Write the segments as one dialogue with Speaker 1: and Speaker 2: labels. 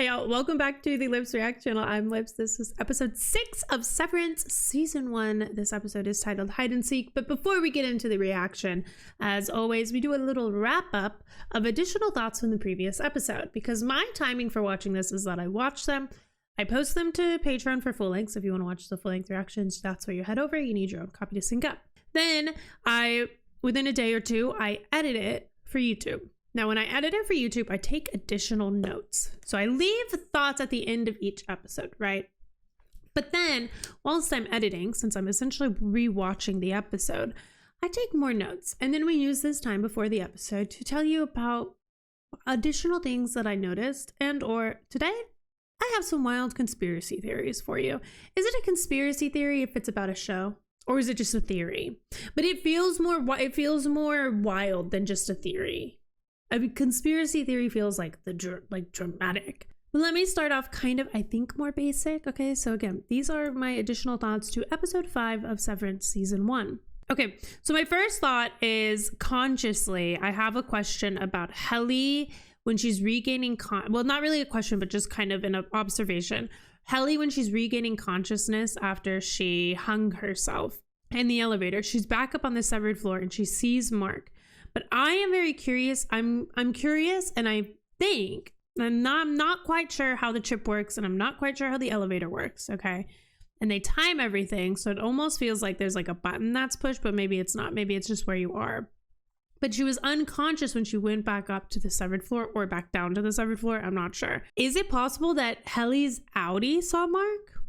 Speaker 1: Hey y'all, welcome back to the Lips React channel. I'm Lips. This is episode 6 of Severance season 1. This episode is titled Hide and Seek. But before we get into the reaction, as always, we do a little wrap up of additional thoughts from the previous episode, because my timing for watching this is that I watch them, I post them to Patreon for full lengths. If you want to watch the full length reactions, that's where you head over. You need your own copy to sync up. Then within a day or two, I edit it for YouTube. Now, when I edit it for YouTube, I take additional notes. So I leave thoughts at the end of each episode, right? But then, whilst I'm editing, since I'm essentially rewatching the episode, I take more notes. And then we use this time before the episode to tell you about additional things that I noticed. And or today, I have some wild conspiracy theories for you. Is it a conspiracy theory if it's about a show? Or is it just a theory? But it feels more wild than just a theory. A conspiracy theory feels like dramatic. But let me start off kind of, I think, more basic. Okay, so again, these are my additional thoughts to episode 5 of Severance season 1. Okay, so my first thought is consciously, I have a question about Helly when she's regaining, well, not really a question, but just kind of an observation. Helly when she's regaining consciousness after she hung herself in the elevator, she's back up on the severed floor and she sees Mark. But I am very curious. I'm curious, and I think I'm not quite sure how the chip works, and I'm not quite sure how the elevator works. Okay, and they time everything, so it almost feels like there's like a button that's pushed, but maybe it's not. Maybe it's just where you are. But she was unconscious when she went back up to the severed floor, or back down to the severed floor. I'm not sure. Is it possible that Helly's Audi saw Mark?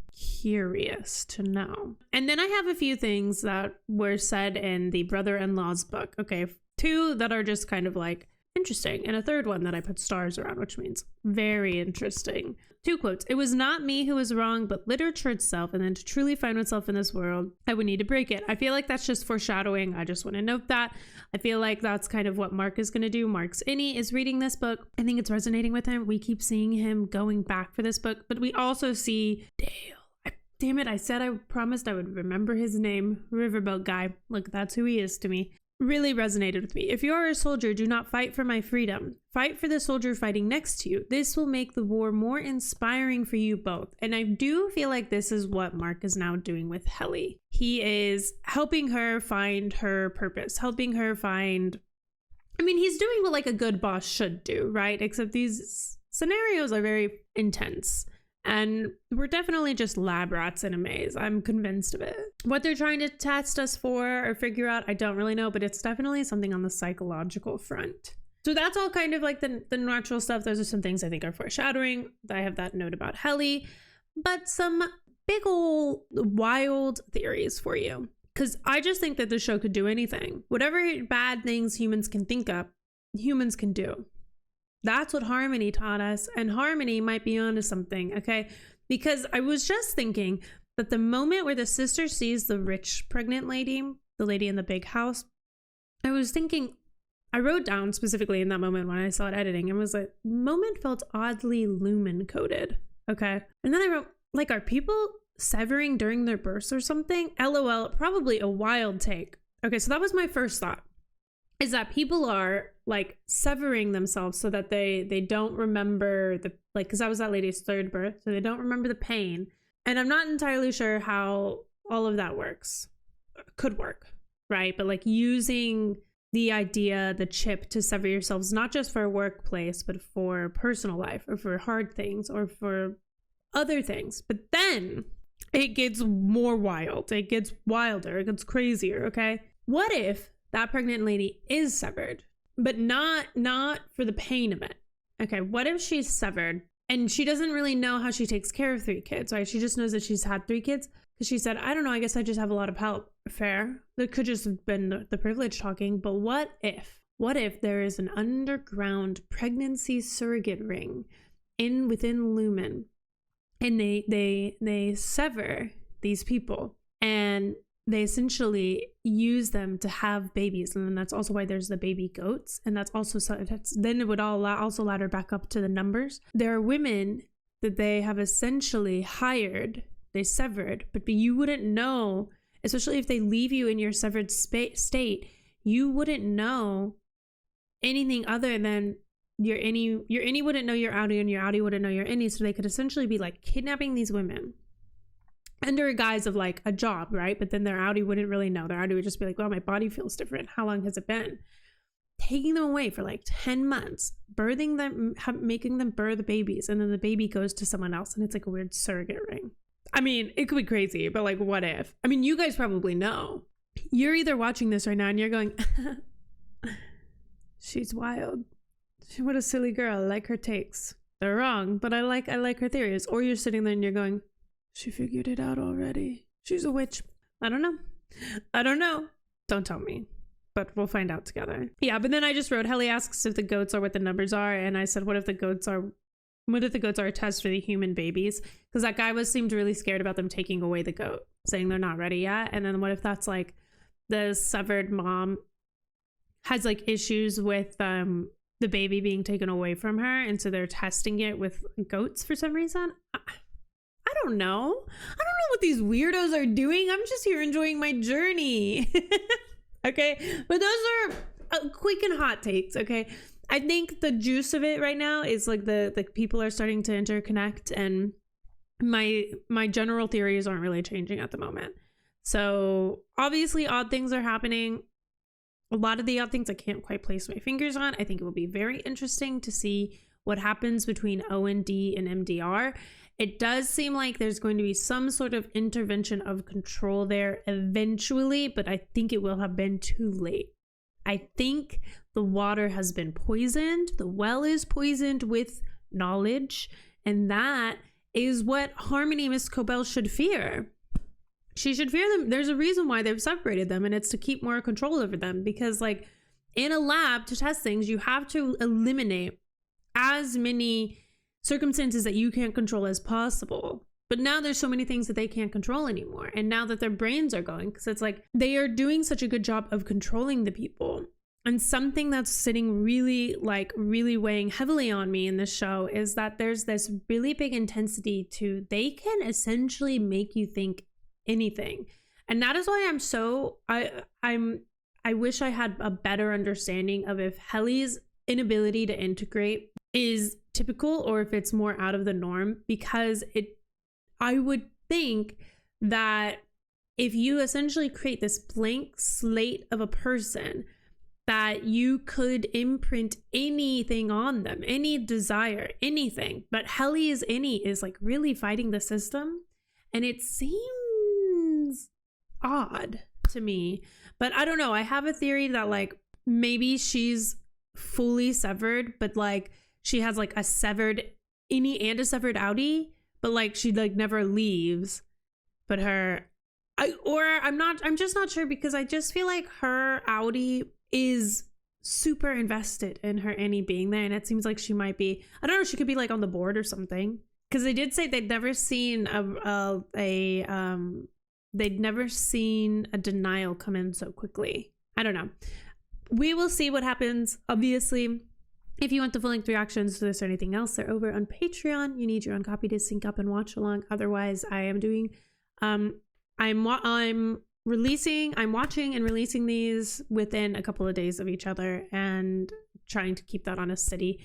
Speaker 1: Curious to know. And then I have a few things that were said in the brother-in-law's book. Okay. 2 that are just kind of like interesting, and a third one that I put stars around, which means very interesting. 2 quotes. It was not me who was wrong, but literature itself, and then to truly find myself in this world, I would need to break it. I feel like that's just foreshadowing. I just want to note that. I feel like that's kind of what Mark is going to do. Mark's innie is reading this book. I think it's resonating with him. We keep seeing him going back for this book, but we also see Dale. Damn it, I said I promised I would remember his name. Riverboat guy. Look, that's who he is to me. Really resonated with me. If you are a soldier, do not fight for my freedom. Fight for the soldier fighting next to you. This will make the war more inspiring for you both. And I do feel like this is what Mark is now doing with Helly. He is helping her find her purpose, helping her find... I mean, he's doing what like a good boss should do, right? Except these scenarios are very intense. And we're definitely just lab rats in a maze. I'm convinced of it. What they're trying to test us for or figure out, I don't really know, but it's definitely something on the psychological front. So that's all kind of like the natural stuff. Those are some things I think are foreshadowing. I have that note about Helly, but some big old wild theories for you. Because I just think that the show could do anything. Whatever bad things humans can think of, humans can do. That's what Harmony taught us, and Harmony might be onto something, okay? Because I was just thinking that the moment where the sister sees the rich pregnant lady, the lady in the big house, I was thinking, I wrote down specifically in that moment when I saw it editing, and was like, moment felt oddly lumen coded, okay? And then I wrote, like, are people severing during their births or something? LOL, probably a wild take. Okay, so that was my first thought. Is that people are like severing themselves so that they don't remember the, like, because that was that lady's 3rd birth, so they don't remember the pain. And I'm not entirely sure how all of that works. Could work, right? But like using the idea, the chip to sever yourselves, not just for a workplace, but for personal life or for hard things or for other things. But then it gets more wild. It gets wilder. It gets crazier, okay? What if that pregnant lady is severed, but not for the pain of it? Okay, what if she's severed and she doesn't really know how she takes care of 3 kids, right? She just knows that she's had 3 kids because she said, I don't know, I guess I just have a lot of help. Fair. That could just have been the privilege talking, but what if there is an underground pregnancy surrogate ring within Lumen, and they sever these people and they essentially use them to have babies, and then that's also why there's the baby goats, and then it would all also ladder back up to the numbers. There are women that they have essentially hired, they severed, but you wouldn't know, especially if they leave you in your severed state, you wouldn't know anything other than your innie wouldn't know your outie, and your outie wouldn't know your innie, so they could essentially be like kidnapping these women under a guise of like a job, right? But then their outie wouldn't really know. Their outie would just be like, well, my body feels different. How long has it been? Taking them away for like 10 months, birthing them, making them birth babies, and then the baby goes to someone else, and it's like a weird surrogate ring. I mean, it could be crazy, but like, what if? I mean, you guys probably know. You're either watching this right now and you're going, she's wild. What a silly girl. I like her takes. They're wrong, but I like her theories. Or you're sitting there and you're going, she figured it out already. She's a witch. I don't know. Don't tell me. But we'll find out together. Yeah, but then I just wrote, Helly asks if the goats are what the numbers are. And I said, what if the goats are a test for the human babies? Because that guy seemed really scared about them taking away the goat, saying they're not ready yet. And then what if that's like the severed mom has like issues with the baby being taken away from her, and so they're testing it with goats for some reason? I don't know. I don't know what these weirdos are doing. I'm just here enjoying my journey. Okay, but those are quick and hot takes. Okay, I think the juice of it right now is like the people are starting to interconnect, and my general theories aren't really changing at the moment. So obviously odd things are happening. A lot of the odd things I can't quite place my fingers on. I think it will be very interesting to see what happens between OND and MDR. It does seem like there's going to be some sort of intervention of control there eventually, but I think it will have been too late. I think the water has been poisoned. The well is poisoned with knowledge, and that is what Harmony Miss Cobell should fear. She should fear them. There's a reason why they've separated them, and it's to keep more control over them, because like in a lab to test things, you have to eliminate as many circumstances that you can't control as possible. But now there's so many things that they can't control anymore. And now that their brains are going, because it's like they are doing such a good job of controlling the people. And something that's sitting really weighing heavily on me in this show is that there's this really big intensity to, they can essentially make you think anything. And that is why I wish I had a better understanding of if Helly's inability to integrate is typical or if it's more out of the norm, because I would think that if you essentially create this blank slate of a person, that you could imprint anything on them, any desire, anything. But Helly's innie is like really fighting the system, and it seems odd to me. But I don't know. I have a theory that like maybe she's fully severed, but like she has like a severed innie and a severed outie, but like she like never leaves. But I'm just not sure, because I just feel like her outie is super invested in her innie being there, and it seems like she might be, I don't know, she could be like on the board or something, because they did say they'd never seen they'd never seen a denial come in so quickly. I don't know. We will see what happens. Obviously, if you want the full-length reactions to this or anything else, they're over on Patreon. You need your own copy to sync up and watch along. Otherwise, I am doing I'm watching and releasing these within a couple of days of each other, and trying to keep that on a steady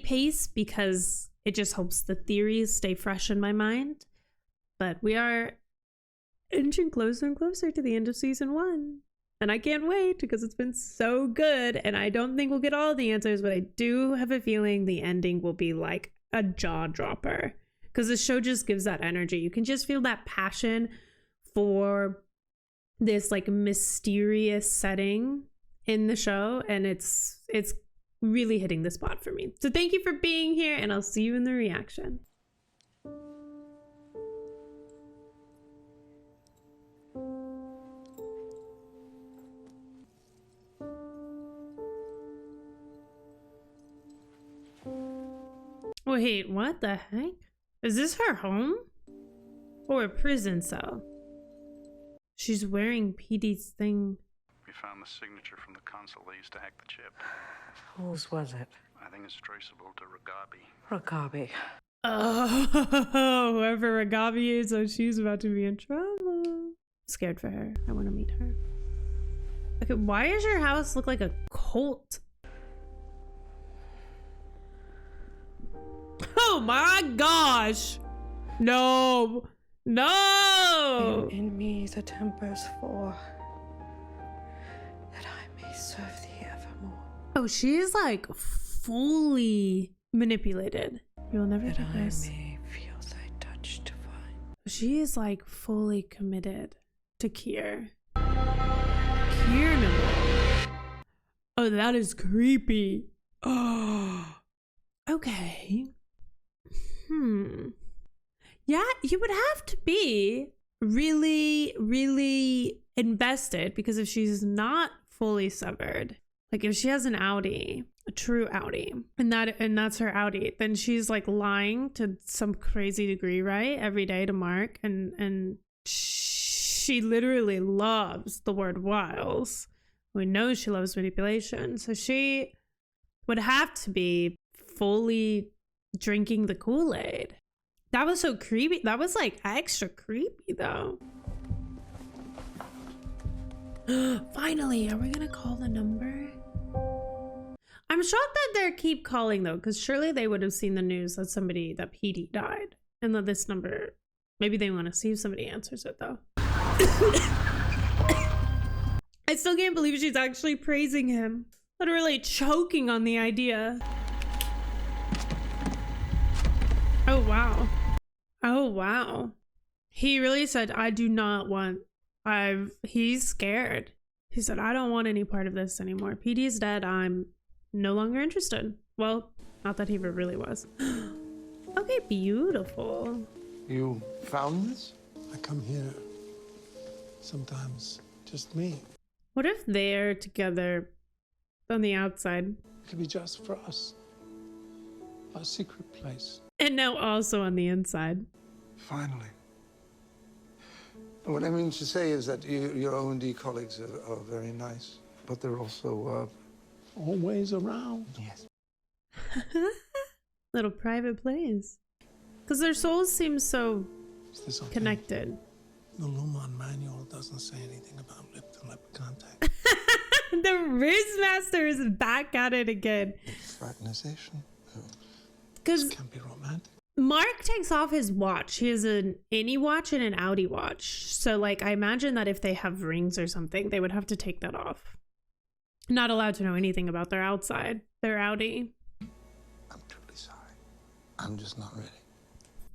Speaker 1: pace, because it just helps the theories stay fresh in my mind. But we are inching closer and closer to the end of season 1, and I can't wait, because it's been so good. And I don't think we'll get all the answers, but I do have a feeling the ending will be like a jaw dropper, because the show just gives that energy. You can just feel that passion for this like mysterious setting in the show, and it's really hitting the spot for me. So thank you for being here, and I'll see you in the reaction. Wait, what the heck? Is this her home? Or a prison cell? She's wearing PD's thing.
Speaker 2: We found the signature from the console that used to hack the chip.
Speaker 3: Whose was it?
Speaker 2: I think it's traceable to Ragabi.
Speaker 3: Ragabi.
Speaker 1: Oh, whoever Ragabi is, oh, she's about to be in trouble. I'm scared for her. I want to meet her. Okay, why does your house look like a cult? Oh my gosh. No. No.
Speaker 3: In me the tempers for, that I may serve thee evermore.
Speaker 1: Oh, she is like fully manipulated. You'll never
Speaker 3: That
Speaker 1: get
Speaker 3: I
Speaker 1: this.
Speaker 3: may feel thy touch divine.
Speaker 1: She is like fully committed to Kier. Kier number. Oh, that is creepy. Oh. Okay. Yeah, you would have to be really, really invested, because if she's not fully severed, like if she has an outie, a true outie, and that's her outie, then she's like lying to some crazy degree, right? Every day to Mark, and she literally loves the word wiles. We know she loves manipulation, so she would have to be fully drinking the Kool-Aid. That was so creepy. That was like extra creepy though. Finally, are we gonna call the number? I'm shocked that they keep calling though, because surely they would have seen the news that PD died, and that this number, maybe they want to see if somebody answers it though. I still can't believe she's actually praising him. Literally choking on the idea. Oh, wow. Oh, wow. He really said, I do not want, he's scared. He said, I don't want any part of this anymore. PD is dead. I'm no longer interested. Well, not that he ever really was. Okay, beautiful.
Speaker 4: You found this?
Speaker 5: I come here sometimes, just me.
Speaker 1: What if they're together on the outside?
Speaker 5: It could be just for us. Our secret place.
Speaker 1: And now also on the inside.
Speaker 4: Finally. What I mean to say is that your O&D colleagues are very nice, but they're also,
Speaker 5: Always around.
Speaker 4: Yes.
Speaker 1: Little private place. Because their souls seem so
Speaker 5: Is there something?
Speaker 1: connected.
Speaker 5: The Lumon manual doesn't say anything about lip-to-lip contact.
Speaker 1: The Riz Master is back at it again.
Speaker 4: Fraternization.
Speaker 1: Because
Speaker 5: This can't be romantic.
Speaker 1: Mark takes off his watch. He has an innie watch and an outie watch. So, like, I imagine that if they have rings or something, they would have to take that off. Not allowed to know anything about their outside, their outie.
Speaker 4: I'm truly sorry. I'm just not ready.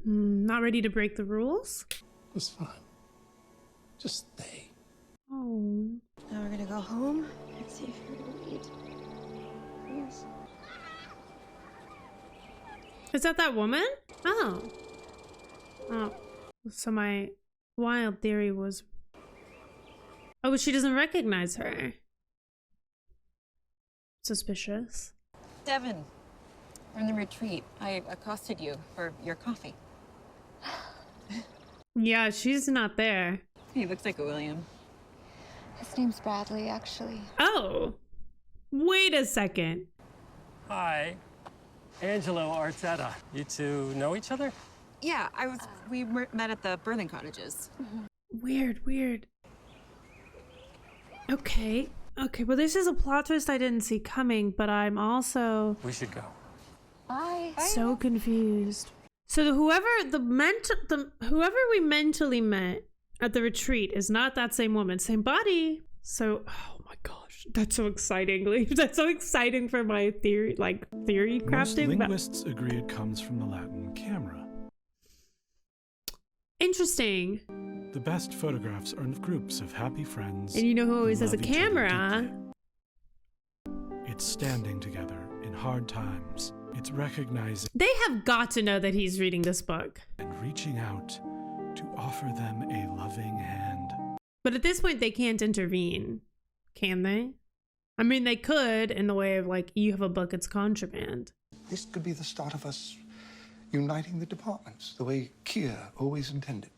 Speaker 1: Not ready to break the rules?
Speaker 5: It's fine. Just stay.
Speaker 1: Oh.
Speaker 6: Now we're gonna go home and see if you're gonna eat. Yes.
Speaker 1: Is that woman? Oh. Oh. So my wild theory was... Oh, she doesn't recognize her. Suspicious.
Speaker 6: Devin, we're in the retreat. I accosted you for your coffee.
Speaker 1: Yeah, she's not there.
Speaker 6: He looks like a William.
Speaker 7: His name's Bradley, actually.
Speaker 1: Oh. Wait a second.
Speaker 8: Hi, Angelo Arteta. You two know each other?
Speaker 6: Yeah, we met at the birthing cottages.
Speaker 1: Weird. Okay, well this is a plot twist I didn't see coming, but I'm also
Speaker 8: We should go.
Speaker 7: Bye.
Speaker 1: so confused. So whoever we mentally met at the retreat is not that same woman, same body. So, oh my gosh, that's so exciting. That's so exciting for my theory
Speaker 9: Most
Speaker 1: crafting.
Speaker 9: linguists agree it comes from the Latin camera.
Speaker 1: Interesting.
Speaker 9: The best photographs are of groups of happy friends.
Speaker 1: And you know who always has a
Speaker 9: love each other
Speaker 1: camera?
Speaker 9: deeply. It's standing together in hard times. It's recognizing
Speaker 1: They have got to know that he's reading this book.
Speaker 9: and reaching out to offer them a loving hand.
Speaker 1: But at this point, they can't intervene, can they? I mean, they could in the way of like, you have a book, it's contraband.
Speaker 4: This could be the start of us uniting the departments, the way Kier always intended.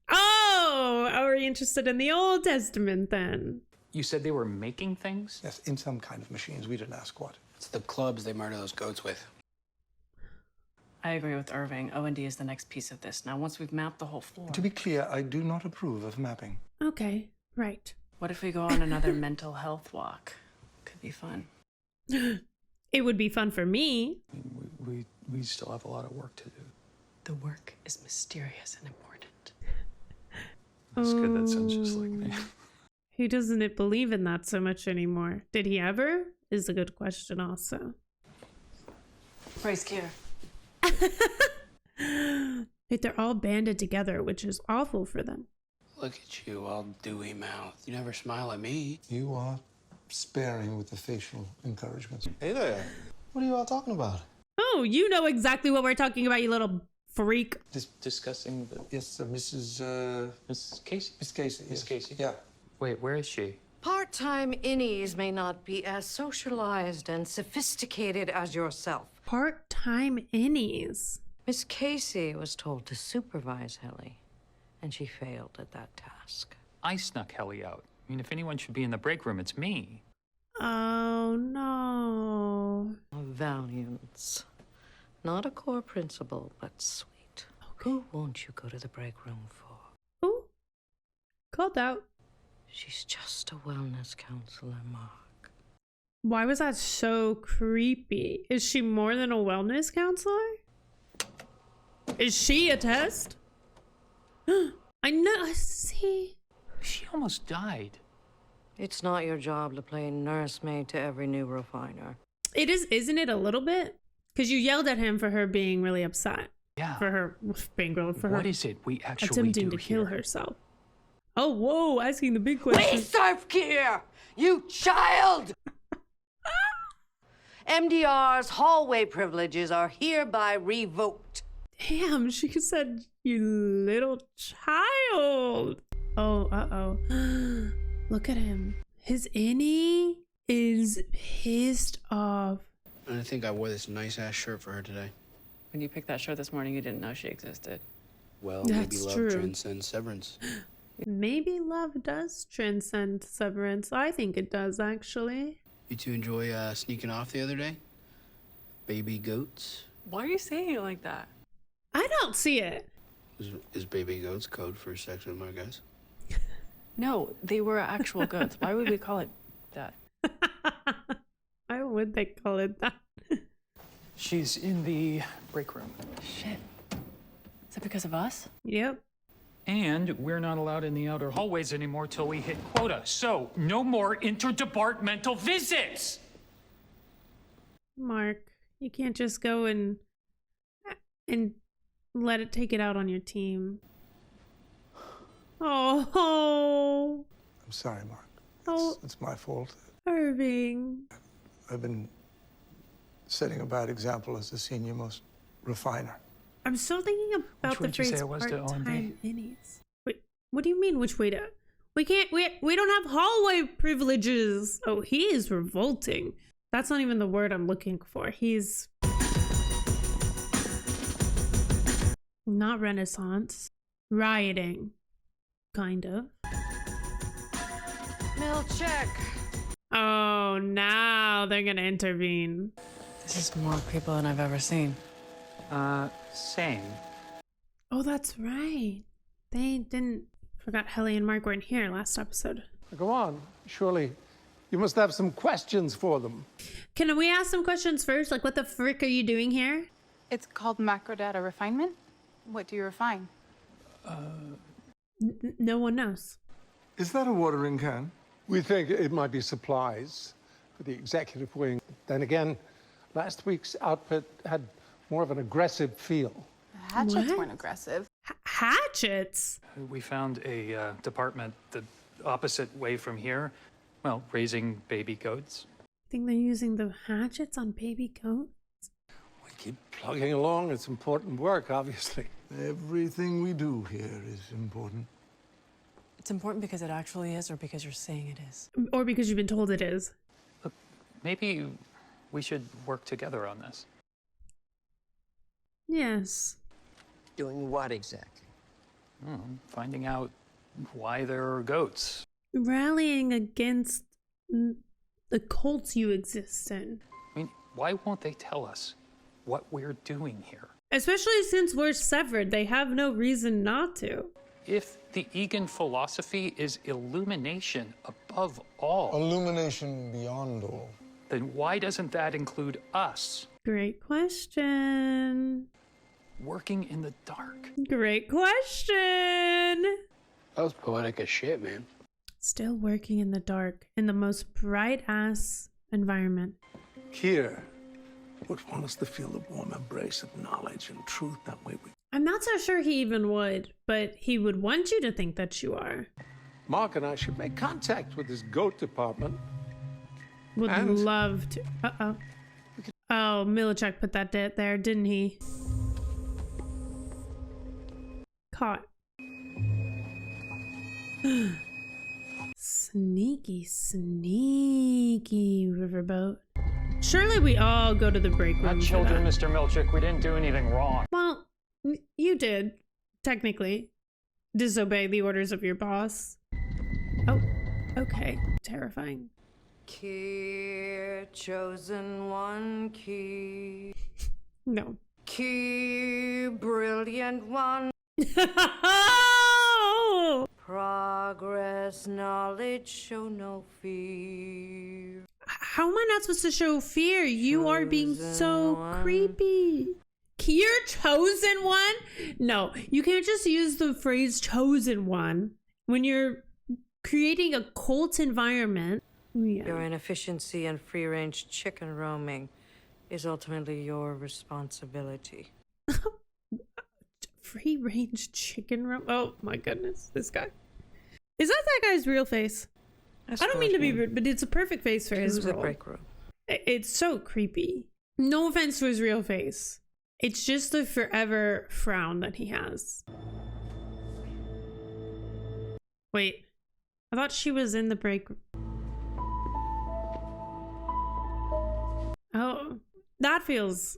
Speaker 1: Oh, are we interested in the Old Testament then?
Speaker 10: You said they were making things?
Speaker 4: Yes, in some kind of machines. We didn't ask what.
Speaker 10: It's the clubs they murder those goats with.
Speaker 3: I agree with Irving. O&D is the next piece of this. Now, once we've mapped the whole floor,
Speaker 4: To be clear, I do not approve of mapping.
Speaker 1: Okay, right.
Speaker 3: what if we go on another mental health walk? Could be fun.
Speaker 1: It would be fun for me.
Speaker 10: We still have a lot of work to do.
Speaker 3: The work is mysterious and important.
Speaker 10: That's good. That sounds just like me.
Speaker 1: He doesn't believe in that so much anymore. Did he ever? Is a good question also.
Speaker 3: Praise Kier.
Speaker 1: Wait, they're all banded together, which is awful for them.
Speaker 10: Look at you, all dewy mouth. You never smile at me.
Speaker 4: You are sparing with the facial encouragements.
Speaker 11: Hey there. What are you all talking about?
Speaker 1: Oh, you know exactly what we're talking about, you little freak.
Speaker 10: Just discussing the...
Speaker 4: Yes, Mrs.
Speaker 10: Mrs. Casey?
Speaker 4: Miss Casey.
Speaker 10: Miss
Speaker 4: Yes.
Speaker 10: Casey?
Speaker 4: Yeah.
Speaker 10: Wait, where is she?
Speaker 12: Part-time innies may not be as socialized and sophisticated as yourself.
Speaker 1: Part-time innies.
Speaker 12: Miss Casey was told to supervise Helly, and she failed at that task.
Speaker 10: I snuck Helly out. I mean, if anyone should be in the break room, it's me.
Speaker 1: Oh, no.
Speaker 12: Valiance. Not a core principle, but sweet. Okay. Who won't you go to the break room for?
Speaker 1: Ooh. Called out.
Speaker 12: She's just a wellness counselor, Mark.
Speaker 1: Why was that so creepy? Is she more than a wellness counselor? Is she a test? I know. See.
Speaker 10: She almost died.
Speaker 12: It's not your job to play nursemaid to every new refiner.
Speaker 1: It is, isn't it, a little bit? Because you yelled at him for her being really upset.
Speaker 10: Yeah.
Speaker 1: For her being real, for her.
Speaker 10: What is it we actually
Speaker 1: attempting
Speaker 10: do
Speaker 1: to kill
Speaker 10: here?
Speaker 1: herself. Oh, whoa, asking the big question.
Speaker 12: We serve Kier, you child! MDR's hallway privileges are hereby revoked.
Speaker 1: Damn, she said, you little child. Oh, uh-oh. Look at him. His innie is pissed off.
Speaker 10: I think I wore this nice-ass shirt for her today.
Speaker 3: When you picked that show this morning, you didn't know she existed.
Speaker 10: Well,
Speaker 1: That's
Speaker 10: maybe love
Speaker 1: true.
Speaker 10: transcends severance.
Speaker 1: Maybe love does transcend severance. I think it does, actually.
Speaker 10: You two enjoy sneaking off the other day? Baby goats?
Speaker 3: Why are you saying it like that?
Speaker 1: I don't see it.
Speaker 10: Is baby goats code for sex with my guys?
Speaker 3: No, they were actual goats. Why would we call it that?
Speaker 1: Why would they call it that?
Speaker 10: She's in the break room.
Speaker 3: Shit. Is that because of us?
Speaker 1: Yep.
Speaker 10: And we're not allowed in the outer hallways anymore till we hit quota. So, no more interdepartmental visits!
Speaker 1: Mark, you can't just go and let it take it out on your team. Oh,
Speaker 4: I'm sorry, Mark.
Speaker 1: Oh.
Speaker 4: It's my fault.
Speaker 1: Irving.
Speaker 4: I've been setting a bad example as the senior most refiner.
Speaker 1: I'm still thinking about the
Speaker 10: way did you say
Speaker 1: phrase
Speaker 10: it was to
Speaker 1: part-time innies. Wait, what do you mean which way to? We can't, we don't have hallway privileges. Oh, he is revolting. That's not even the word I'm looking for. He's not Renaissance. Rioting. Kind of.
Speaker 12: Milchek.
Speaker 1: Oh, now they're gonna intervene.
Speaker 3: This is more people than I've ever seen.
Speaker 10: Same.
Speaker 1: Oh, that's right. They didn't. Forgot Helly and Mark weren't here last episode.
Speaker 5: Go on. Surely you must have some questions for them.
Speaker 1: Can we ask some questions first? Like, what the frick are you doing here?
Speaker 13: It's called macro data refinement. What do you refine?
Speaker 1: No one knows.
Speaker 4: Is that a watering can?
Speaker 5: We think it might be supplies for the executive wing. Then again, last week's output had more of an aggressive feel.
Speaker 13: Hatchets
Speaker 1: What?
Speaker 13: weren't aggressive.
Speaker 1: Hatchets?
Speaker 10: We found a department the opposite way from here. Well, raising baby goats.
Speaker 1: Think they're using the hatchets on baby goats?
Speaker 5: We keep plugging along. It's important work, obviously.
Speaker 4: Everything we do here is important.
Speaker 3: It's important because it actually is, or because you're saying it is?
Speaker 1: Or because you've been told it is?
Speaker 10: Look, maybe we should work together on this.
Speaker 1: Yes.
Speaker 11: Doing what exactly?
Speaker 10: Finding out why there are goats.
Speaker 1: Rallying against the cults you exist in.
Speaker 10: I mean, why won't they tell us what we're doing here?
Speaker 1: Especially since we're severed, they have no reason not to.
Speaker 10: If the Egan philosophy is illumination above all,
Speaker 4: Illumination beyond all.
Speaker 10: then why doesn't that include us?
Speaker 1: Great question.
Speaker 10: Working in the dark.
Speaker 1: Great question.
Speaker 11: That was poetic as shit, man.
Speaker 1: Still working in the dark in the most bright ass environment.
Speaker 4: Kier would want us to feel the warm embrace of knowledge and truth. That way we...
Speaker 1: I'm not so sure he even would, but he would want you to think that you are.
Speaker 5: Mark and I should make contact with his goat department.
Speaker 1: Would love to. Uh-oh. Oh, Milичek put that there, didn't he? Caught. Sneaky, sneaky riverboat. Surely we all go to the break room.
Speaker 10: Not children, Mr. Milchick. We didn't do anything wrong.
Speaker 1: Well, you did, technically. Disobey the orders of your boss. Oh, okay. Terrifying.
Speaker 12: Key, chosen one, key.
Speaker 1: No.
Speaker 12: Key, brilliant one. Progress, knowledge, show no fear.
Speaker 1: How am I not supposed to show fear? You are being so creepy. Kier, chosen one? No, you can't just use the phrase chosen one when you're creating a cult environment. Yeah.
Speaker 12: Your inefficiency and free-range chicken roaming is ultimately your responsibility.
Speaker 1: Free-range chicken roam? Oh my goodness, this guy. Is that guy's real face? I don't mean to be rude, but it's a perfect face for his role.
Speaker 12: Break room.
Speaker 1: It's so creepy. No offense to his real face. It's just the forever frown that he has. Wait, I thought she was in the break room. Oh, that feels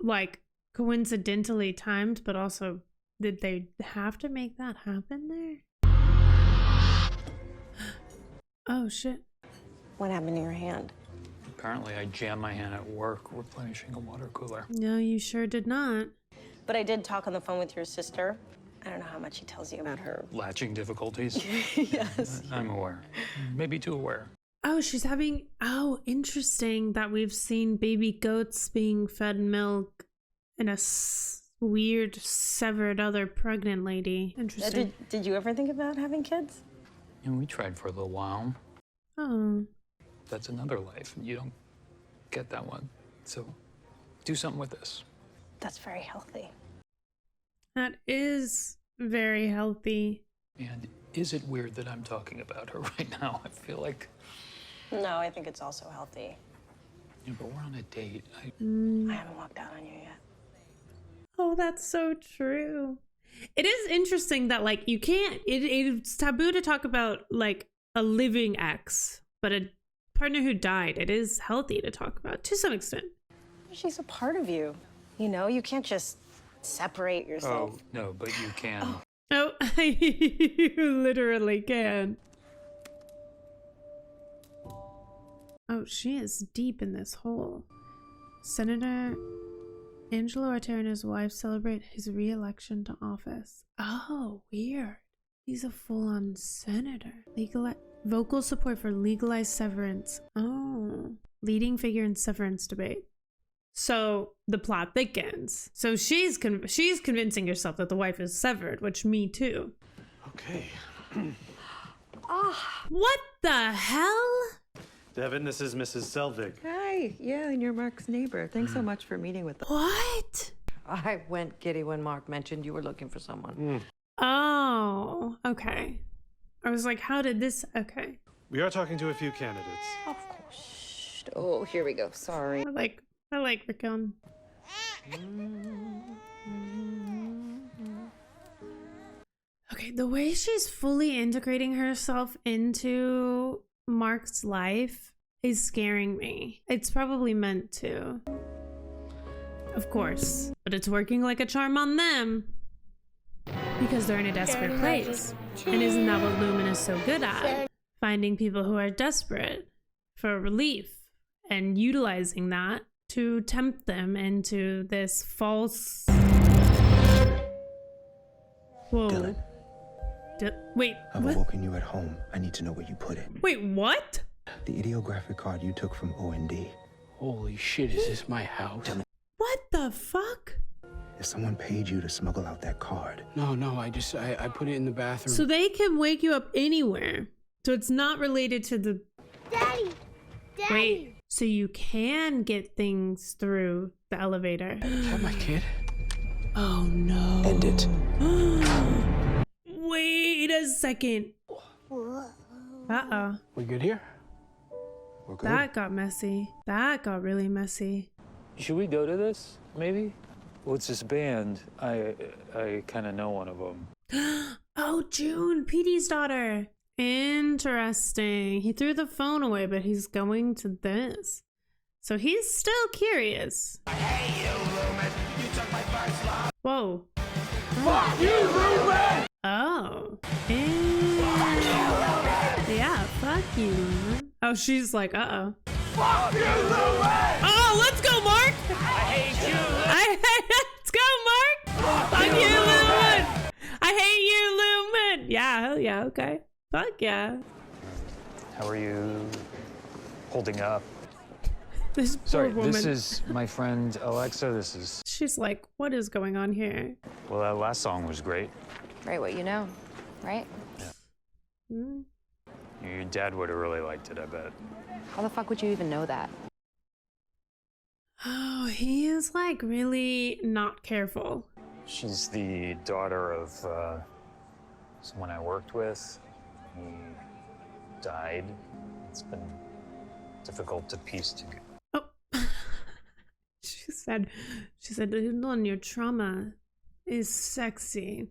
Speaker 1: like coincidentally timed, but also did they have to make that happen there? Oh shit.
Speaker 6: What happened to your hand?
Speaker 10: Apparently I jammed my hand at work replenishing a water cooler.
Speaker 1: No, you sure did not.
Speaker 6: But I did talk on the phone with your sister. I don't know how much he tells you about her.
Speaker 10: Latching difficulties?
Speaker 6: Yes.
Speaker 10: I'm aware. Maybe too aware.
Speaker 1: Oh, she's having... Oh, interesting that we've seen baby goats being fed milk and a weird, severed other pregnant lady. Interesting.
Speaker 6: Did you ever think about having kids?
Speaker 10: And we tried for a little while.
Speaker 1: Oh.
Speaker 10: That's another life. You don't get that one. So do something with this.
Speaker 6: That's very healthy.
Speaker 1: That is very healthy.
Speaker 10: And is it weird that I'm talking about her right now? I feel like...
Speaker 6: No, I think it's also healthy.
Speaker 10: Yeah, but we're on a date.
Speaker 6: I haven't walked out on you yet.
Speaker 1: Oh, that's so true. It is interesting that, like, you can't... It's taboo to talk about, like, a living ex, but a partner who died, it is healthy to talk about, to some extent.
Speaker 6: She's a part of you. You know, you can't just separate yourself.
Speaker 10: Oh, no, but you can.
Speaker 1: Oh, you literally can. Oh, she is deep in this hole. Senator Angelo Ortega and his wife celebrate his re-election to office. Oh, weird. He's a full-on senator. Vocal support for legalized severance. Oh. Leading figure in severance debate. So the plot thickens. So she's convincing herself that the wife is severed, which me too.
Speaker 14: Okay.
Speaker 1: What the hell?
Speaker 14: Devin, this is Mrs. Selvig.
Speaker 15: Hi. Yeah, and you're Mark's neighbor. Thanks so much for meeting with us.
Speaker 1: What?
Speaker 12: I went giddy when Mark mentioned you were looking for someone.
Speaker 1: Oh, okay. I was like, how did this... Okay.
Speaker 14: We are talking to a few candidates.
Speaker 6: Of course. Oh, here we go. Sorry.
Speaker 1: I like Rickon. Okay, the way she's fully integrating herself into Mark's life is scaring me. It's probably meant to. Of course. But it's working like a charm on them. Because they're in a desperate place. And isn't that what Lumen is so good at? Finding people who are desperate for relief and utilizing that to tempt them into this false... Whoa.
Speaker 11: Dylan.
Speaker 1: Wait,
Speaker 11: I've
Speaker 1: what?
Speaker 11: awoken you at home. I need to know where you put it.
Speaker 1: Wait, what?
Speaker 16: The ideographic card you took from OND.
Speaker 11: Holy shit, is this my house?
Speaker 1: What the fuck?
Speaker 16: If someone paid you to smuggle out that card.
Speaker 11: No, I put it in the bathroom.
Speaker 1: So they can wake you up anywhere. So it's not related to the...
Speaker 7: Daddy!
Speaker 1: Wait, so you can get things through the elevator.
Speaker 11: Is that my kid?
Speaker 1: Oh no.
Speaker 16: End it.
Speaker 1: Wait a second. Uh-oh.
Speaker 11: We good here?
Speaker 16: We're good.
Speaker 1: That got messy. That got really messy.
Speaker 17: Should we go to this, maybe? Well, it's this band. I kind of know one of them.
Speaker 1: Oh, June, Petey's daughter. Interesting. He threw the phone away, but he's going to this. So he's still curious. Whoa.
Speaker 11: Fuck you, roommate!
Speaker 1: Oh. Yeah, fuck you. Oh, she's like, uh-oh.
Speaker 11: Fuck you, roommate!
Speaker 1: Oh, let's go, Mark!
Speaker 11: I hate you!
Speaker 1: Let's go, Mark! Fuck you, Lumen! I hate you, Lumen! Yeah, hell yeah, okay. Fuck yeah.
Speaker 17: How are you holding up?
Speaker 1: This poor
Speaker 17: Sorry,
Speaker 1: woman.
Speaker 17: this is my friend Alexa. This is...
Speaker 1: She's like, what is going on here?
Speaker 17: Well, that last song was great.
Speaker 6: Right, what you know, right?
Speaker 1: Mm.
Speaker 17: Your dad would have really liked it, I bet.
Speaker 6: How the fuck would you even know that?
Speaker 1: Oh, he is like really not careful.
Speaker 17: She's the daughter of someone I worked with. He died. It's been difficult to piece together.
Speaker 1: Oh, she said, on your trauma is sexy.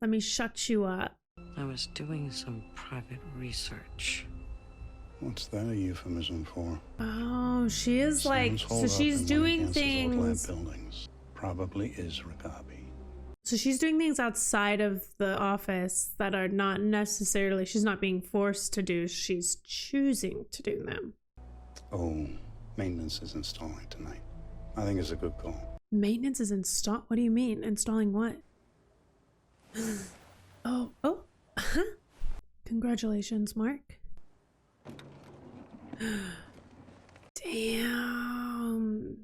Speaker 1: Let me shut you up.
Speaker 12: I was doing some private research.
Speaker 4: What's that a euphemism for?
Speaker 1: Oh, she is like,
Speaker 4: Someone's
Speaker 1: so
Speaker 4: holed up
Speaker 1: she's
Speaker 4: in one
Speaker 1: doing
Speaker 4: against those old lab
Speaker 1: things.
Speaker 4: buildings. Probably is Ragabi.
Speaker 1: So she's doing things outside of the office that are not necessarily, she's not being forced to do, she's choosing to do them.
Speaker 4: Oh, maintenance is installing tonight. I think it's a good call.
Speaker 1: Maintenance is install, what do you mean? Installing what? Oh. Congratulations, Mark. Damn.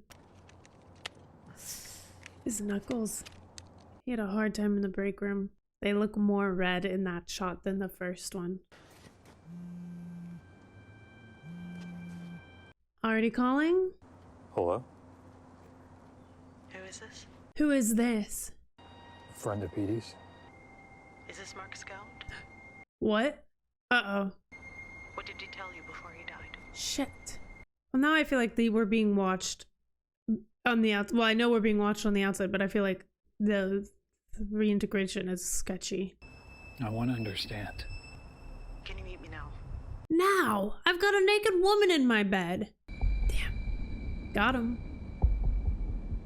Speaker 1: His knuckles. He had a hard time in the break room. They look more red in that shot than the first one. Already calling?
Speaker 17: Hello?
Speaker 12: Who is this?
Speaker 1: Who is this?
Speaker 17: Friend of Petey's?
Speaker 12: Is this Mark Scout?
Speaker 1: What? Uh-oh.
Speaker 12: What did he tell you before he died?
Speaker 1: Shit. Well, now I feel like they were being watched on the outside. Well, I know we're being watched on the outside, but I feel like the reintegration is sketchy.
Speaker 10: I want to understand.
Speaker 12: Can you meet me now?
Speaker 1: Now! I've got a naked woman in my bed. Damn. Got him.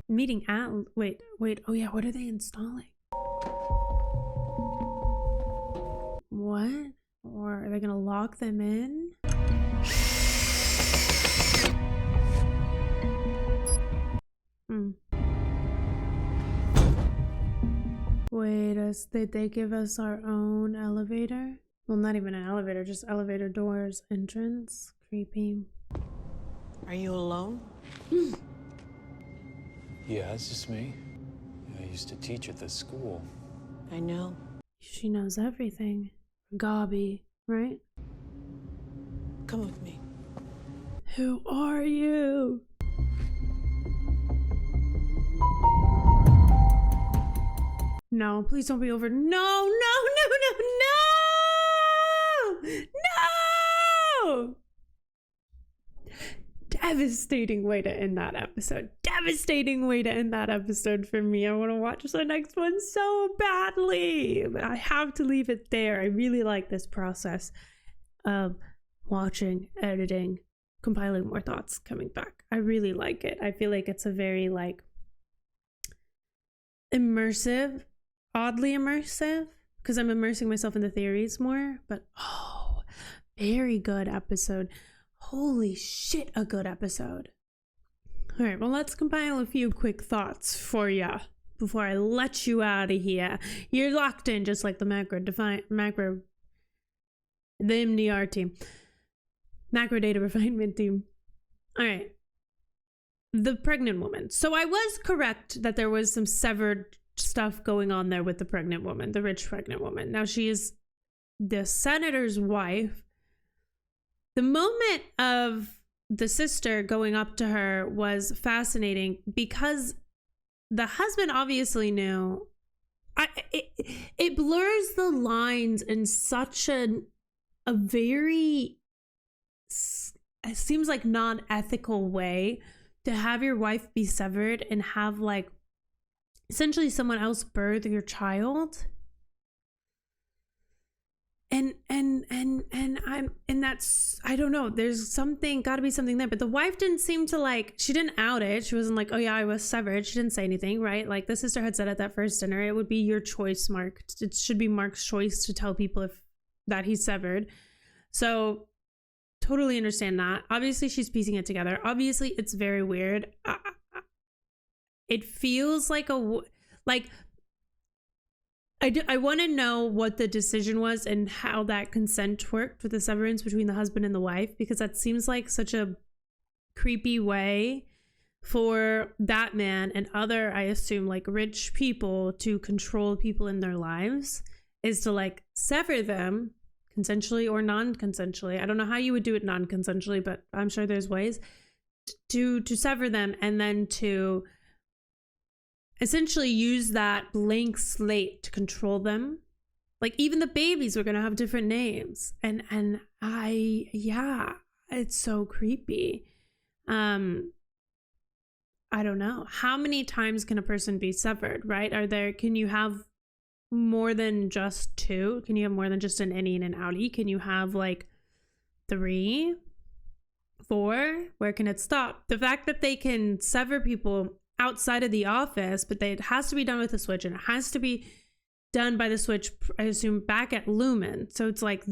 Speaker 1: Meeting Al. Wait. Oh yeah, what are they installing? What? Or are they gonna lock them in? Wait, did they give us our own elevator? Well, not even an elevator, just elevator doors, entrance. Creepy.
Speaker 12: Are you alone?
Speaker 17: Yeah, it's just me. I used to teach at this school.
Speaker 12: I know.
Speaker 1: She knows everything. Gabi, right?
Speaker 12: Come with me.
Speaker 1: Who are you? No, please don't be over. No! Devastating way to end that episode. Devastating way to end that episode for me. I want to watch the next one so badly. But I have to leave it there. I really like this process of watching, editing, compiling more thoughts, coming back. I really like it. I feel like it's a very like immersive, oddly immersive, because I'm immersing myself in the theories more, but very good episode. Holy shit, a good episode. All right, well, let's compile a few quick thoughts for ya before I let you out of here. You're locked in just like the the MDR team. Macro data refinement team. All right. The pregnant woman. So I was correct that there was some severed stuff going on there with the pregnant woman, the rich pregnant woman. Now she is the senator's wife. The moment of the sister going up to her was fascinating because the husband obviously knew. It blurs the lines in such a very, it seems like non-ethical way to have your wife be severed and have like essentially someone else birth your child. And that's, I don't know, there's gotta be something there. But the wife didn't seem to like, she didn't out it. She wasn't like, oh yeah, I was severed. She didn't say anything, right? Like the sister had said at that first dinner, it would be your choice, Mark. It should be Mark's choice to tell people that he's severed. So totally understand that. Obviously she's piecing it together. Obviously it's very weird. It feels like I want to know what the decision was and how that consent worked with the severance between the husband and the wife, because that seems like such a creepy way for that man and other, I assume, like rich people to control people in their lives, is to like sever them consensually or non-consensually. I don't know how you would do it non-consensually, but I'm sure there's ways to sever them and then to essentially use that blank slate to control them. Like even the babies were gonna have different names, and it's so creepy. I don't know, how many times can a person be severed, right? Can you have more than just two? Can you have more than just an innie and an outie? Can you have like 3, 4? Where can it stop? The fact that they can sever people outside of the office, but it has to be done with a switch, and it has to be done by the switch, I assume, back at Lumen. So it's like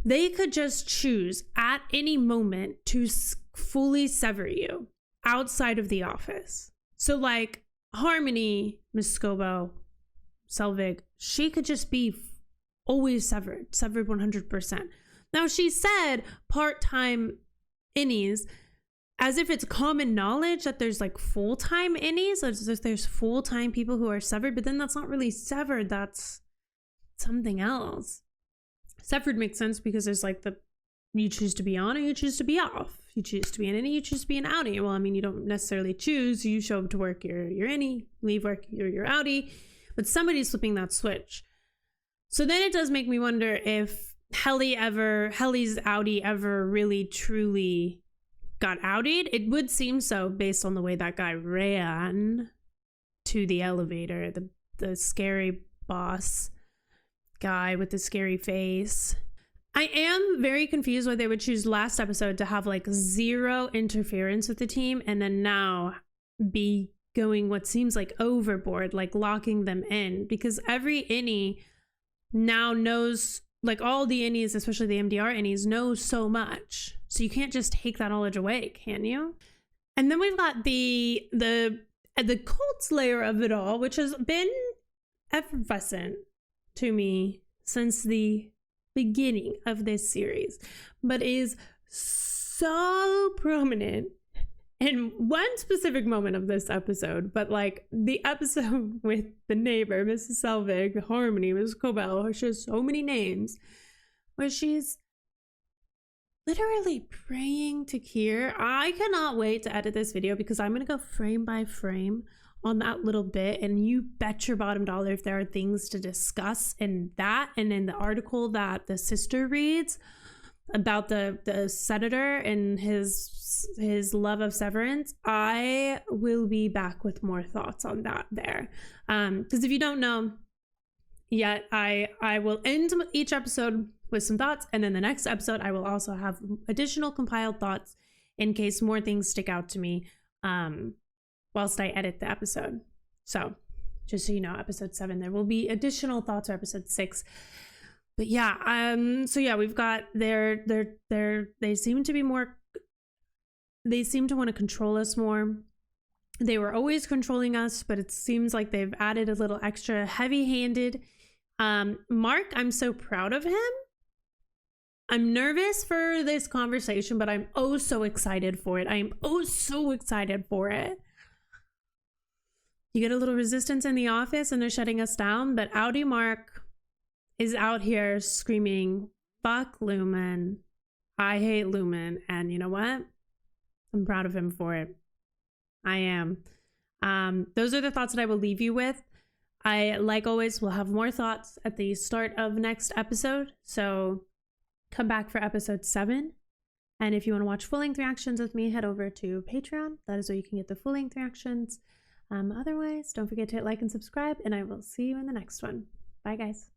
Speaker 1: they could just choose at any moment to fully sever you outside of the office. So like Harmony, Miss Scobo, Selvig, she could just be always severed 100%. Now she said part-time innies, as if it's common knowledge that there's like full-time innies, as if there's full-time people who are severed, but then that's not really severed, that's something else. Severed makes sense because there's like you choose to be on or you choose to be off. You choose to be an innie, you choose to be an outie. Well, I mean, you don't necessarily choose. You show up to work, you're innie, leave work, you're outie, but somebody's flipping that switch. So then it does make me wonder if Helly's outie ever really truly got outed. It would seem so based on the way that guy ran to the elevator, the scary boss guy with the scary face. I am very confused why they would choose last episode to have like 0 interference with the team and then now be going what seems like overboard, like locking them in, because every innie now knows, like all the innies, especially the MDR innies, know so much. So you can't just take that knowledge away, can you? And then we've got the cults layer of it all, which has been effervescent to me since the beginning of this series, but is so prominent in one specific moment of this episode. But like the episode with the neighbor, Mrs. Selvig, Harmony, Mrs. Cobell, she has so many names, where she's literally praying to Kier. I cannot wait to edit this video because I'm gonna go frame by frame on that little bit, and you bet your bottom dollar if there are things to discuss in that and in the article that the sister reads about the senator and his love of Severance, I will be back with more thoughts on that there. Because if you don't know yet, I will end each episode with some thoughts, and then the next episode I will also have additional compiled thoughts in case more things stick out to me whilst I edit the episode. So just so you know, episode 7 there will be additional thoughts, or episode 6. But yeah, so yeah, we've got they seem to be more, they seem to want to control us more. They were always controlling us, but it seems like they've added a little extra heavy-handed. Mark, I'm so proud of him I'm nervous for this conversation, but I'm oh so excited for it. I am oh so excited for it. You get a little resistance in the office and they're shutting us down, but Audi Mark is out here screaming, fuck Lumen. I hate Lumen. And you know what? I'm proud of him for it. I am. Those are the thoughts that I will leave you with. I, like always, will have more thoughts at the start of next episode. So come back for episode 7. And if you want to watch full-length reactions with me, head over to Patreon. That is where you can get the full-length reactions. Otherwise, don't forget to hit like and subscribe, and I will see you in the next one. Bye, guys.